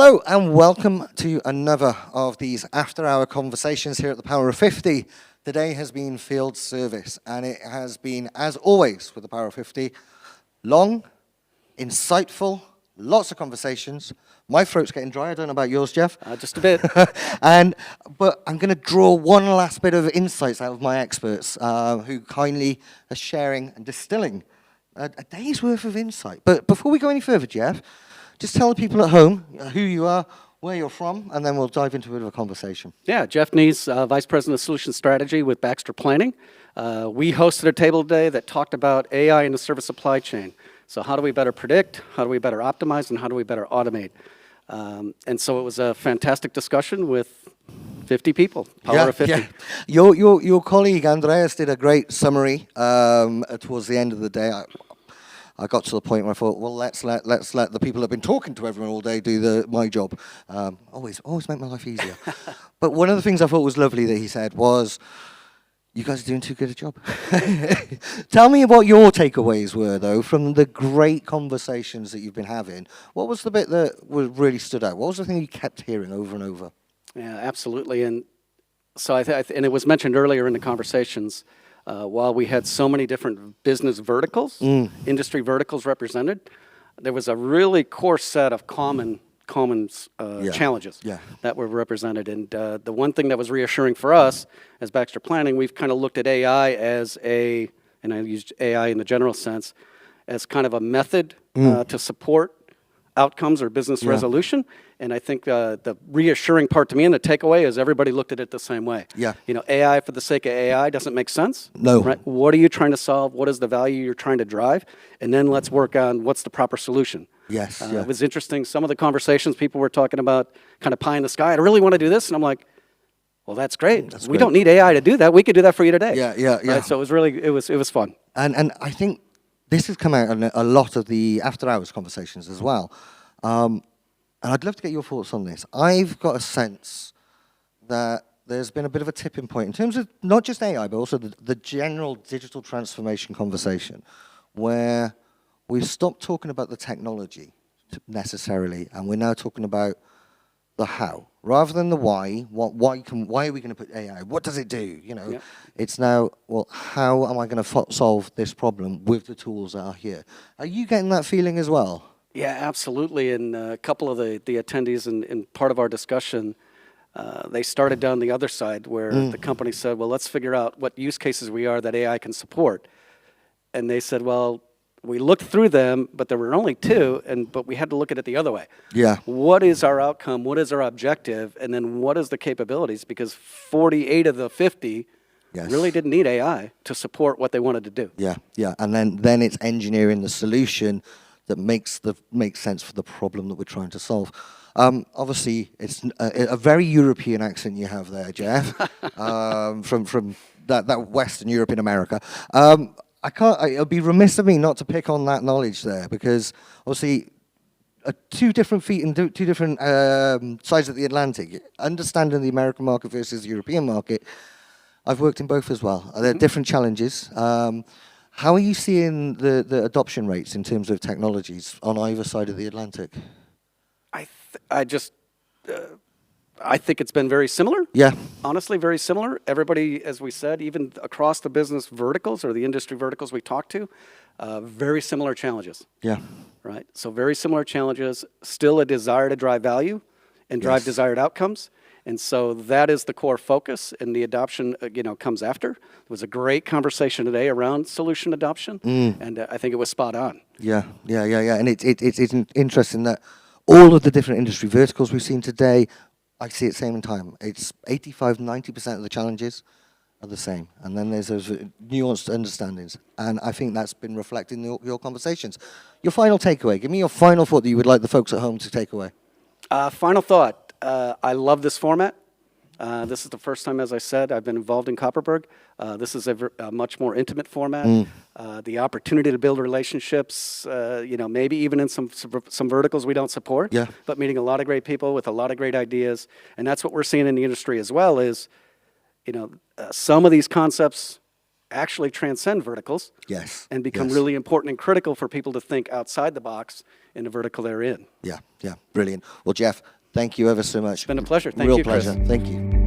Hello and welcome to another of these after-hour conversations here at the Power of 50. Today has been field service, and it has been, as always with the Power of 50, long, insightful, lots of conversations. My throat's getting dry. I don't know about yours, Jeff. Just a bit. But I'm going to draw one last bit of insights out of my experts who kindly are sharing and distilling a day's worth of insight. But before we go any further, Jeff, just tell the people at home who you are, where you're from, and then we'll dive into a bit of a conversation. Yeah, Jeff Nieze, Vice President of Solution Strategy with Baxter Planning. We hosted a table today that talked about AI in the service supply chain. So how do we better predict, how do we better optimize, and how do we better automate? And so it was a fantastic discussion with 50 people, Power of 50. Yeah. Your colleague Andreas did a great summary towards the end of the day. I got to the point where I thought, well, let's let the people who've been talking to everyone all day do my job. Always make my life easier. But one of the things I thought was lovely that he said was, you guys are doing too good a job. Tell me what your takeaways were, though, from the great conversations that you've been having. What was the bit that really stood out? What was the thing you kept hearing over and over? Yeah, absolutely. And so and it was mentioned earlier in the conversations, while we had so many different business verticals, industry verticals represented, there was a really core set of common challenges that were represented. And the one thing that was reassuring for us as Baxter Planning, we've kind of looked at AI as and I used AI in the general sense, as kind of a method to support outcomes or business resolution. And I think the reassuring part to me and the takeaway is everybody looked at it the same way. Yeah. You know, AI for the sake of AI doesn't make sense. No. Right? What are you trying to solve? What is the value you're trying to drive? And then let's work on what's the proper solution. Yes. It was interesting. Some of the conversations people were talking about kind of pie in the sky. I really want to do this. And I'm like, well, that's great. We don't need AI to do that. We could do that for you today. Yeah. Right? So it was really, it was fun. And I think this has come out in a lot of the after-hours conversations as well. And I'd love to get your thoughts on this. I've got a sense that there's been a bit of a tipping point in terms of not just AI, but also the general digital transformation conversation, where we've stopped talking about the technology necessarily, and we're now talking about the how. Rather than the why, why are we going to put AI? What does it do? You know, It's now, well, how am I going to solve this problem with the tools that are here? Are you getting that feeling as well? Yeah, absolutely. And a couple of the attendees in part of our discussion, they started down the other side where the company said, well, let's figure out what use cases we are that AI can support. And they said, well, we looked through them, but there were only two, but we had to look at it the other way. Yeah. What is our outcome? What is our objective? And then what is the capabilities? Because 48 of the 50 really didn't need AI to support what they wanted to do. Yeah. And then it's engineering the solution that makes sense for the problem that we're trying to solve. Obviously, it's a very European accent you have there, Jeff, from that Western Europe in America. It'll be remiss of me not to pick on that knowledge there, because obviously, two different feet and two different sides of the Atlantic. Understanding the American market versus the European market, I've worked in both as well. There are different challenges. How are you seeing the adoption rates in terms of technologies on either side of the Atlantic? I think it's been very similar. Yeah. Honestly, very similar. Everybody, as we said, even across the business verticals or the industry verticals we talked to, very similar challenges. Yeah. Right? So very similar challenges, still a desire to drive value and drive desired outcomes. And so that is the core focus, and the adoption, comes after. It was a great conversation today around solution adoption, and I think it was spot on. Yeah. And it's interesting that all of the different industry verticals we've seen today, I see it same in time. It's 85-90% of the challenges are the same, and then there's those nuanced understandings, and I think that's been reflected in your conversations. Your final takeaway. Give me your final thought that you would like the folks at home to take away. Final thought. I love this format. This is the first time, as I said, I've been involved in Copperberg. This is a much more intimate format. The opportunity to build relationships, maybe even in some verticals we don't support, but meeting a lot of great people with a lot of great ideas. And that's what we're seeing in the industry as well is, some of these concepts actually transcend verticals. Yes. And become yes. really important and critical for people to think outside the box in the vertical they're in. Yeah, brilliant. Well, Jeff, thank you ever so much. It's been a pleasure. Thank Real you, Chris. pleasure. Thank you.